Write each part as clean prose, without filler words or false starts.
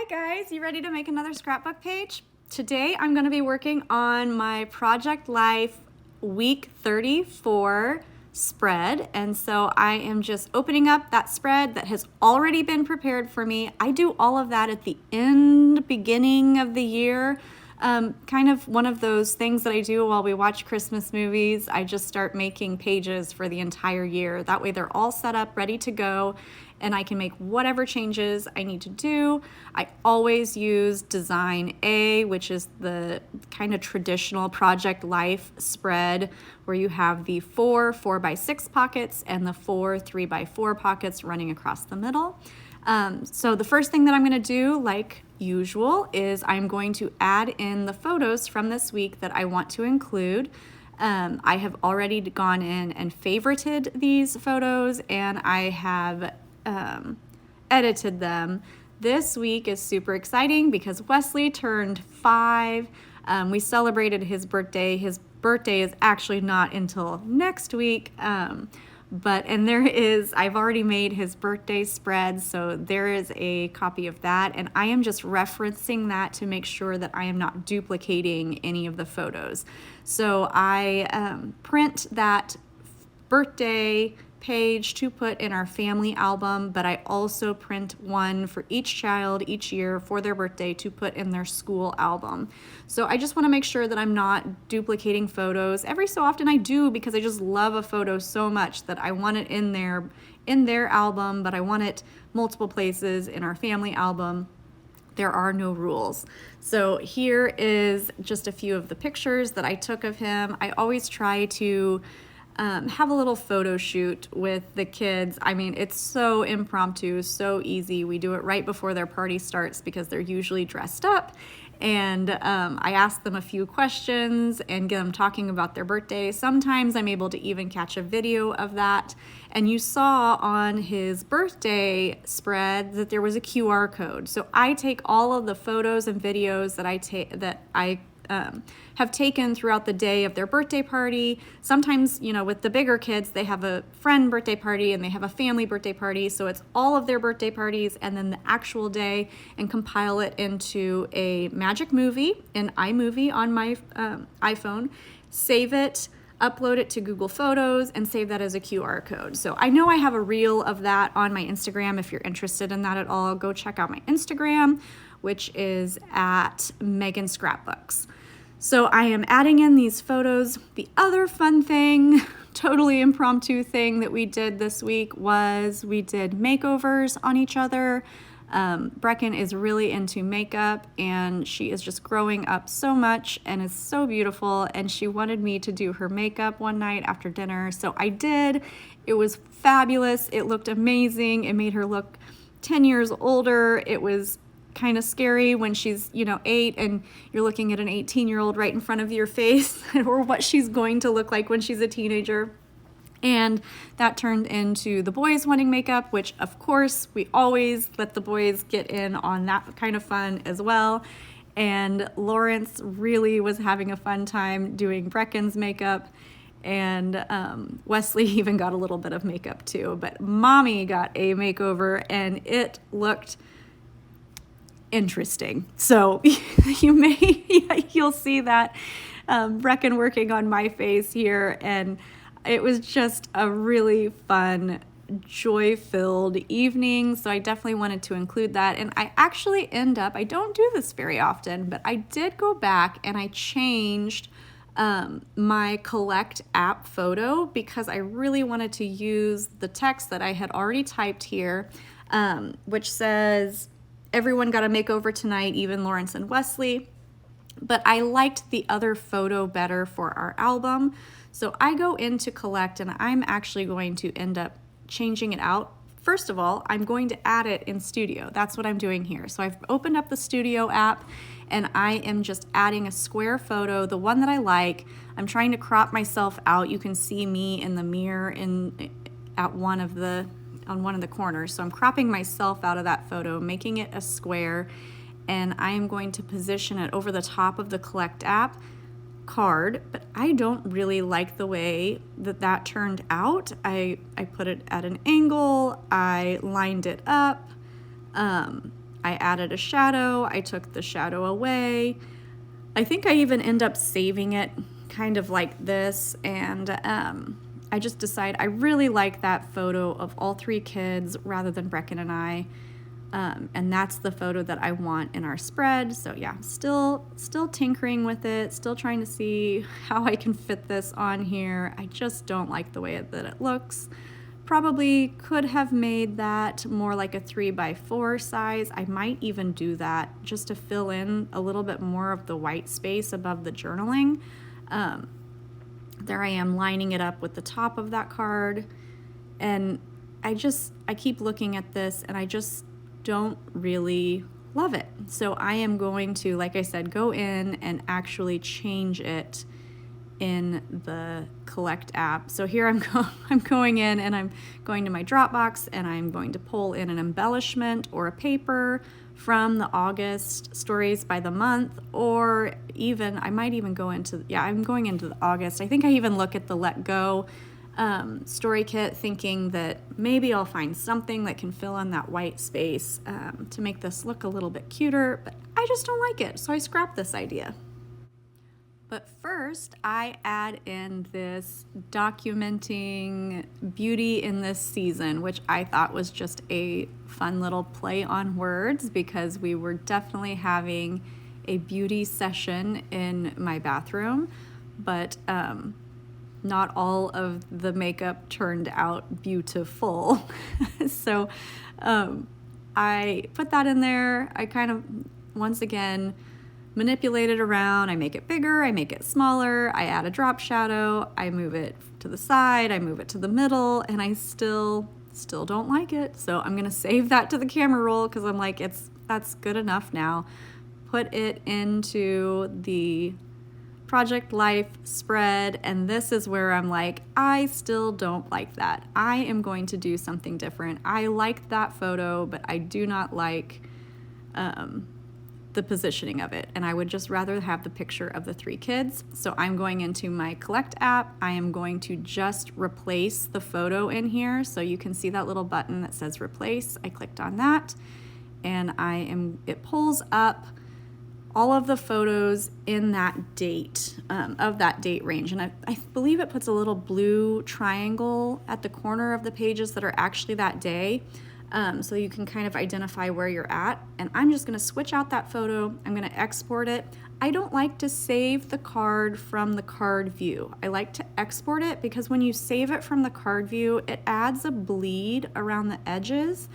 guys, you ready to make another scrapbook page? Today I'm going to be working on my Project Life week 34 spread, and so I am just opening up that spread that has already been prepared for me. I do all of that at the beginning of the year. Kind of one of those things that I do while we watch Christmas movies. I just start making pages for the entire year. That way they're all set up, ready to go, and I can make whatever changes I need to do. I always use Design A, which is the kind of traditional Project Life spread where you have the 4 4x6 pockets and the 4 3x4 pockets running across the middle. So the first thing that I'm going to do, like usual, is I'm going to add in the photos from this week that I want to include. I have already gone in and favorited these photos, and I have edited them. This week is super exciting because Wesley turned 5. We celebrated his birthday. His birthday is actually not until next week. I've already made his birthday spread, so there is a copy of that, and I am just referencing that to make sure that I am not duplicating any of the photos. So I print that birthday page to put in our family album, but I also print one for each child each year for their birthday to put in their school album. So I just want to make sure that I'm not duplicating photos. Every so often I do, because I just love a photo so much that I want it in their album, but I want it multiple places in our family album. There are no rules. So here is just a few of the pictures that I took of him. I always try to have a little photo shoot with the kids. I mean, it's so impromptu, so easy. We do it right before their party starts because they're usually dressed up. And I ask them a few questions and get them talking about their birthday. Sometimes I'm able to even catch a video of that. And you saw on his birthday spread that there was a QR code. So I take all of the photos and videos that I have taken throughout the day of their birthday party. Sometimes, with the bigger kids, they have a friend birthday party and they have a family birthday party. So it's all of their birthday parties and then the actual day, and compile it into a magic movie, an iMovie on my iPhone, save it, upload it to Google Photos, and save that as a QR code. So I know I have a reel of that on my Instagram. If you're interested in that at all, go check out my Instagram, which is at Megan Scrapbooks. So I am adding in these photos. The other fun thing, totally impromptu thing that we did this week was we did makeovers on each other. Brecken is really into makeup, and she is just growing up so much and is so beautiful, and she wanted me to do her makeup one night after dinner. So I did. It was fabulous. It looked amazing. It made her look 10 years older. It was kind of scary when she's 8 and you're looking at an 18-year-old right in front of your face, or what she's going to look like when she's a teenager. And that turned into the boys wanting makeup, which of course we always let the boys get in on that kind of fun as well. And Lawrence really was having a fun time doing Brecken's makeup, and Wesley even got a little bit of makeup too, but Mommy got a makeover and it looked interesting. So you'll see that Brecken working on my face here, and it was just a really fun, joy-filled evening. So I definitely wanted to include that. And I actually I don't do this very often, but I did go back and I changed my Collect app photo because I really wanted to use the text that I had already typed here, which says, "Everyone got a makeover tonight, even Lawrence and Wesley." But I liked the other photo better for our album. So I go into Collect, and I'm actually going to end up changing it out. First of all, I'm going to add it in Studio. That's what I'm doing here. So I've opened up the Studio app, and I am just adding a square photo, the one that I like. I'm trying to crop myself out. You can see me in the mirror on one of the corners. So I'm cropping myself out of that photo, making it a square, and I am going to position it over the top of the Collect app card, but I don't really like the way that turned out. I put it at an angle, I lined it up, I added a shadow, I took the shadow away. I think I even end up saving it kind of like this, and I just decide I really like that photo of all three kids rather than Brecken and I. And that's the photo that I want in our spread. So yeah, still tinkering with it, still trying to see how I can fit this on here. I just don't like the way that it looks. Probably could have made that more like a 3x4 size. I might even do that just to fill in a little bit more of the white space above the journaling. There I am lining it up with the top of that card. And I keep looking at this and I just don't really love it. So I am going to, like I said, go in and actually change it in the Collect app. So here I'm going in and I'm going to my Dropbox and I'm going to pull in an embellishment or a paper from the August stories by the month, or even I might even go into, I'm going into the August. I think I even look at the Let Go story kit thinking that maybe I'll find something that can fill in that white space to make this look a little bit cuter, but I just don't like it, so I scrapped this idea. But first, I add in this documenting beauty in this season, which I thought was just a fun little play on words because we were definitely having a beauty session in my bathroom, but not all of the makeup turned out beautiful. So I put that in there. I kind of, once again, manipulate it around. I make it bigger, I make it smaller, I add a drop shadow, I move it to the side, I move it to the middle, and I still don't like it. So I'm gonna save that to the camera roll because I'm like, that's good enough now. Put it into the Project Life spread, and this is where I'm like, I still don't like that. I am going to do something different. I like that photo, but I do not like the positioning of it, and I would just rather have the picture of the three kids. So I'm going into my Collect app. I am going to just replace the photo in here, so you can see that little button that says replace. I clicked on that, and it pulls up all of the photos in that date, of that date range. And I believe it puts a little blue triangle at the corner of the pages that are actually that day. So you can kind of identify where you're at. And I'm just gonna switch out that photo. I'm gonna export it. I don't like to save the card from the card view. I like to export it because when you save it from the card view, it adds a bleed around the edges.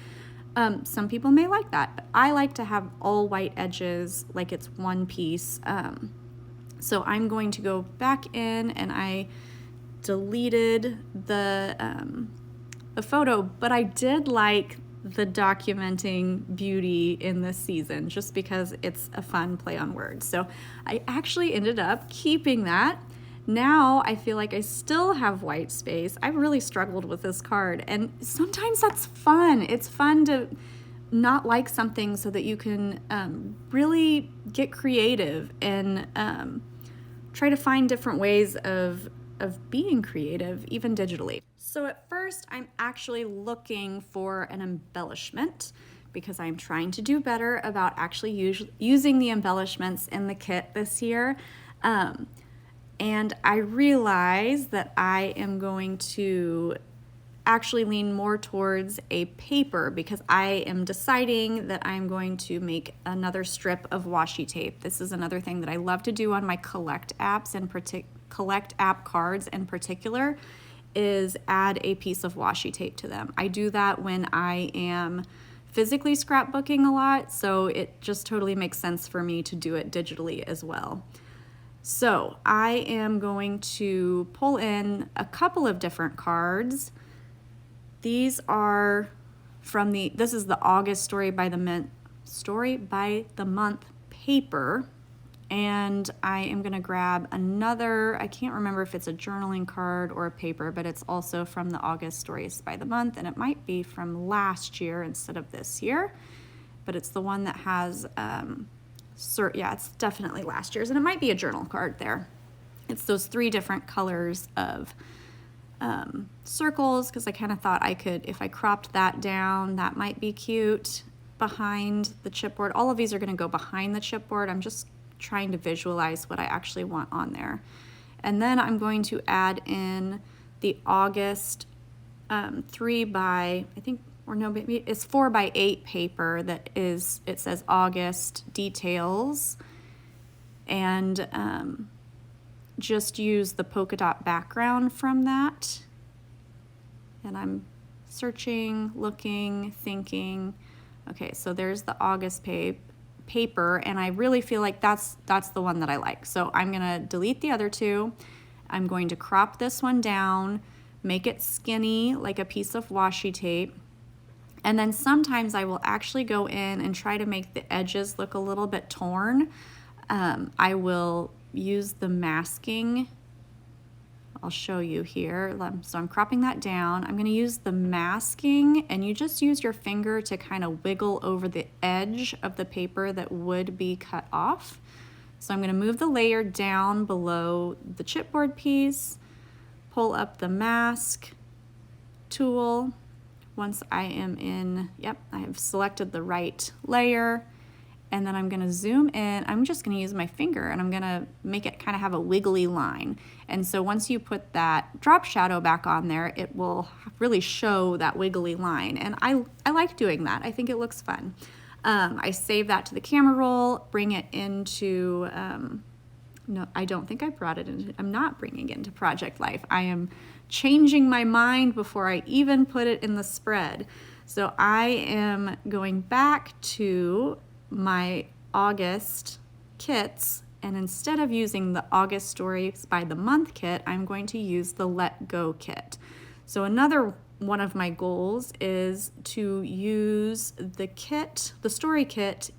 Some people may like that, but I like to have all white edges like it's one piece. So I'm going to go back in and I deleted the photo, but I did like the documenting beauty in this season just because it's a fun play on words. So I actually ended up keeping that. Now I feel like I still have white space. I really struggled with this card, and sometimes that's fun. It's fun to not like something so that you can really get creative and try to find different ways of being creative, even digitally. So at first, I'm actually looking for an embellishment because I'm trying to do better about actually using the embellishments in the kit this year. And I realize that I am going to actually lean more towards a paper because I am deciding that I'm going to make another strip of washi tape. This is another thing that I love to do on my Collect apps and Collect app cards in particular, is add a piece of washi tape to them. I do that when I am physically scrapbooking a lot, so it just totally makes sense for me to do it digitally as well. So I am going to pull in a couple of different cards. These are from this is the August story by the month paper. And I am gonna grab another, I can't remember if it's a journaling card or a paper, but it's also from the August stories by the month, and it might be from last year instead of this year, but it's the one that has, yeah, it's definitely last year's, and it might be a journal card there. It's those three different colors of circles, because I kind of thought I could, if I cropped that down, that might be cute, behind the chipboard. All of these are going to go behind the chipboard. I'm just trying to visualize what I actually want on there. And then I'm going to add in the August 3 by, I think, or no, maybe it's 4 by 8 paper that is, it says August details, and just use the polka dot background from that. And I'm searching, looking, thinking. Okay, so there's the August paper, and I really feel like that's the one that I like. So I'm gonna delete the other two. I'm going to crop this one down, make it skinny like a piece of washi tape. And then sometimes I will actually go in and try to make the edges look a little bit torn. I will use the masking. I'll show you here. So I'm cropping that down. I'm going to use the masking, and you just use your finger to kind of wiggle over the edge of the paper that would be cut off. So I'm going to move the layer down below the chipboard piece, pull up the mask tool. Once I am in, yep, I have selected the right layer, and then I'm gonna zoom in. I'm just gonna use my finger, and I'm gonna make it kind of have a wiggly line. And so once you put that drop shadow back on there, it will really show that wiggly line. And I like doing that. I think it looks fun. I save that to the camera roll, bring it into, no, I don't think I brought it into, I'm not bringing it into Project Life. I am changing my mind before I even put it in the spread. So I am going back to my August kits, and instead of using the August Stories by the Month kit, I'm going to use the Let Go kit. So another one of my goals is to use the kit, the story kit,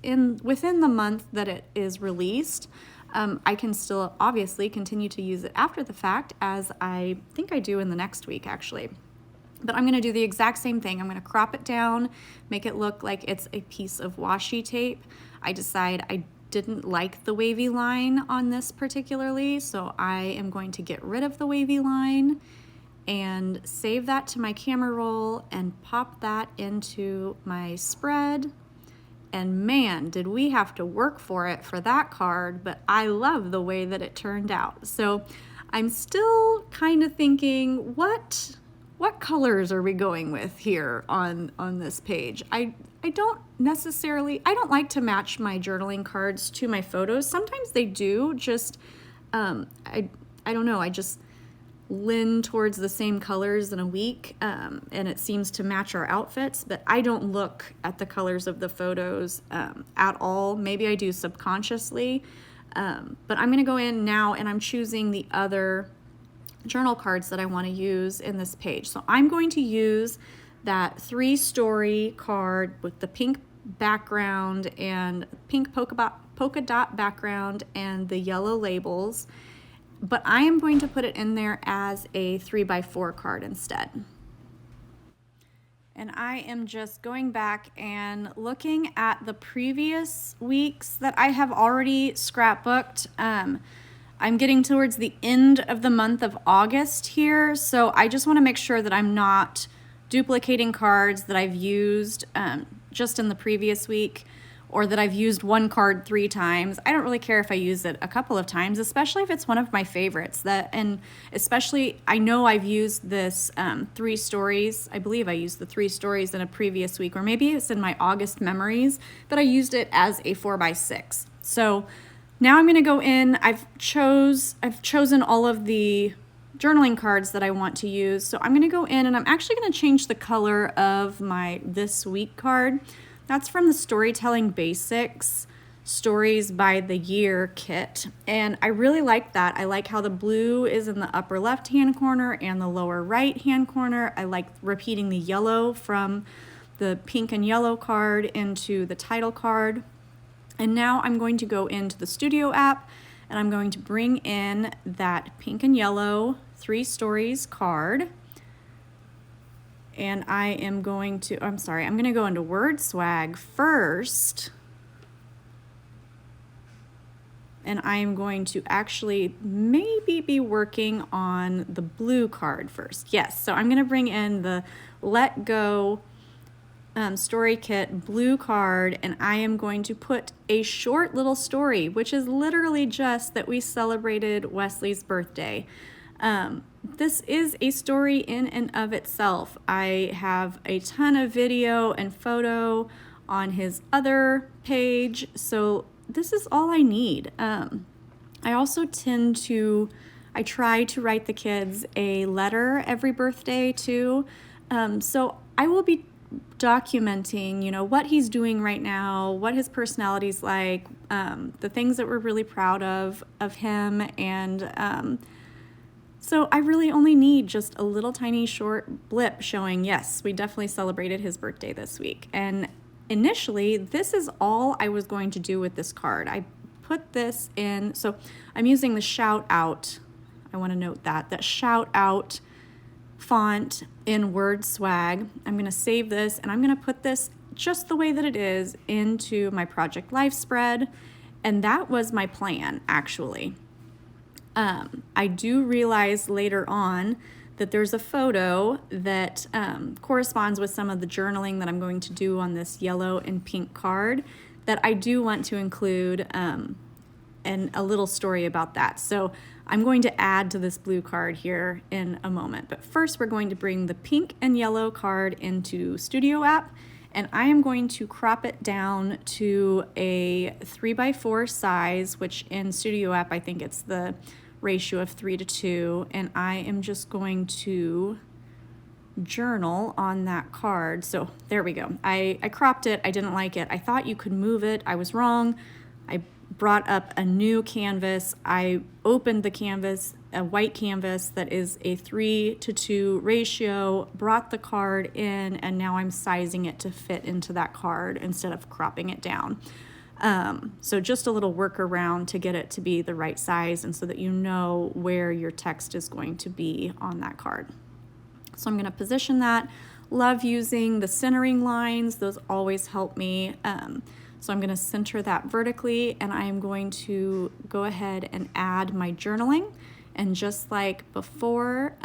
within the month that it is released. I can still obviously continue to use it after the fact, as I think I do in the next week actually. But I'm going to do the exact same thing. I'm going to crop it down, make it look like it's a piece of washi tape. I decide I didn't like the wavy line on this particularly, so I am going to get rid of the wavy line and save that to my camera roll and pop that into my spread. And man, did we have to work for it for that card, but I love the way that it turned out. So I'm still kind of thinking, what colors are we going with here on this page? I don't like to match my journaling cards to my photos. Sometimes they do, just, I don't know, I just lean towards the same colors in a week, and it seems to match our outfits, but I don't look at the colors of the photos at all. Maybe I do subconsciously, but I'm gonna go in now and I'm choosing the other journal cards that I want to use in this page. So I'm going to use that 3-story card with the pink background and pink polka dot background and the yellow labels, but I am going to put it in there as a 3x4 card instead. And I am just going back and looking at the previous weeks that I have already scrapbooked. I'm getting towards the end of the month of August here, so I just want to make sure that I'm not duplicating cards that I've used just in the previous week, or that I've used one card 3 times. I don't really care if I use it a couple of times, especially if it's one of my favorites. And especially, I know I've used this 3 stories. I believe I used the 3 stories in a previous week, or maybe it's in my August memories, but I used it as a 4x6. So now I'm going to go in. I've chosen all of the journaling cards that I want to use. So I'm going to go in and I'm actually going to change the color of my This Week card. That's from the Storytelling Basics Stories by the Year kit. And I really like that. I like how the blue is in the upper left-hand corner and the lower right-hand corner. I like repeating the yellow from the pink and yellow card into the title card. And now I'm going to go into the Studio app and I'm going to bring in that pink and yellow 3 stories card. And I am going to, I'm going to go into WordSwag first. And I am going to actually maybe be working on the blue card first. Yes, so I'm going to bring in the Let Go story kit blue card, and I am going to put a short little story, which is literally just that we celebrated Wesley's birthday. This is a story in and of itself. I have a ton of video and photo on his other page, so this is all I need. I also I try to write the kids a letter every birthday too. So I will be documenting, what he's doing right now, what his personality's like, the things that we're really proud of him. And so I really only need just a little tiny short blip showing, yes, we definitely celebrated his birthday this week. And initially, this is all I was going to do with this card. I put this in, so I'm using the shout out. I want to note that shout out font in WordSwag. I'm going to save this, and I'm going to put this just the way that it is into my Project Life spread. And that was my plan, actually. I do realize later on that there's a photo that corresponds with some of the journaling that I'm going to do on this yellow and pink card that I do want to include and a little story about that. So I'm going to add to this blue card here in a moment. But first, we're going to bring the pink and yellow card into Studio App, and I am going to crop it down to a 3x4 size, which in Studio App, I think it's the ratio of 3:2, and I am just going to journal on that card. So there we go. I cropped it. I didn't like it. I thought you could move it. I was wrong. I brought up a new canvas. I opened the canvas, a white canvas that is a 3:2 ratio, brought the card in, and now I'm sizing it to fit into that card instead of cropping it down. So just a little workaround to get it to be the right size and so that you know where your text is going to be on that card. So I'm going to position that. Love using the centering lines. Those always help me. So I'm going to center that vertically, and I am going to go ahead and add my journaling. And just like before,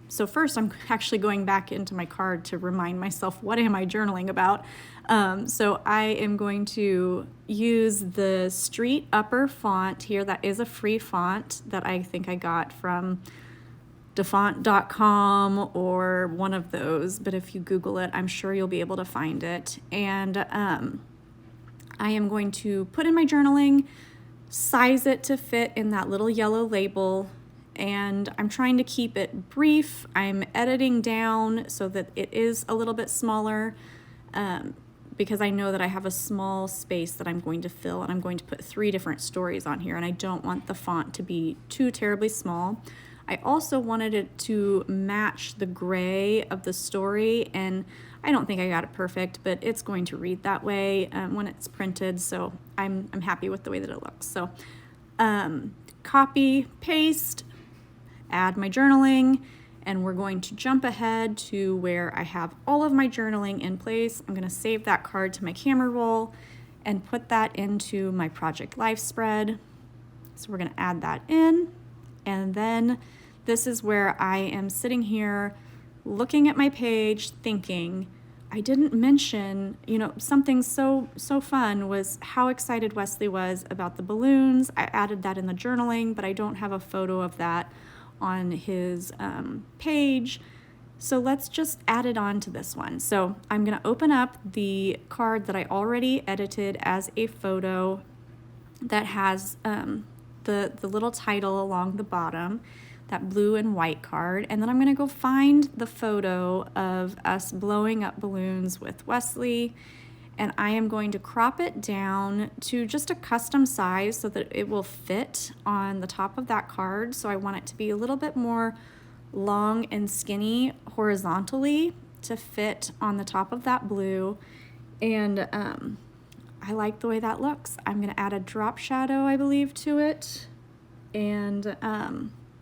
so first I'm actually going back into my card to remind myself, what am I journaling about? So I am going to use the Street Upper font here. That is a free font that I think I got from defont.com or one of those, but if you Google it, I'm sure you'll be able to find it. And I am going to put in my journaling, size it to fit in that little yellow label, and I'm trying to keep it brief. I'm editing down so that it is a little bit smaller because I know that I have a small space that I'm going to fill, and I'm going to put 3 different stories on here, and I don't want the font to be too terribly small. I also wanted it to match the gray of the story, and I don't think I got it perfect, but it's going to read that way when it's printed, so I'm happy with the way that it looks. So copy, paste, add my journaling, and we're going to jump ahead to where I have all of my journaling in place. I'm going to save that card to my camera roll and put that into my Project Life spread. So we're going to add that in, and then this is where I am sitting here looking at my page thinking, I didn't mention, something so fun was how excited Wesley was about the balloons. I added that in the journaling, but I don't have a photo of that on his page. So let's just add it on to this one. So I'm going to open up the card that I already edited as a photo that has the little title along the bottom, that blue and white card. And then I'm going to go find the photo of us blowing up balloons with Wesley. And I am going to crop it down to just a custom size so that it will fit on the top of that card. So I want it to be a little bit more long and skinny horizontally to fit on the top of that blue. And I like the way that looks. I'm going to add a drop shadow, I believe, to it, and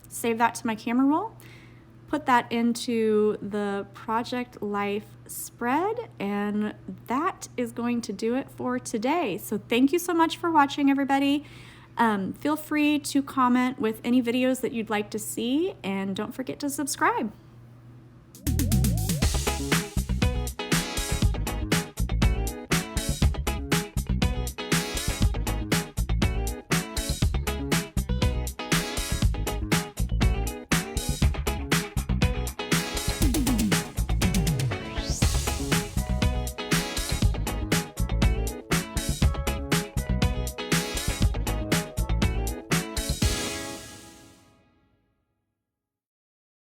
save that to my camera roll. Put that into the Project Life spread, and that is going to do it for today. So thank you so much for watching, everybody. Feel free to comment with any videos that you'd like to see, and don't forget to subscribe.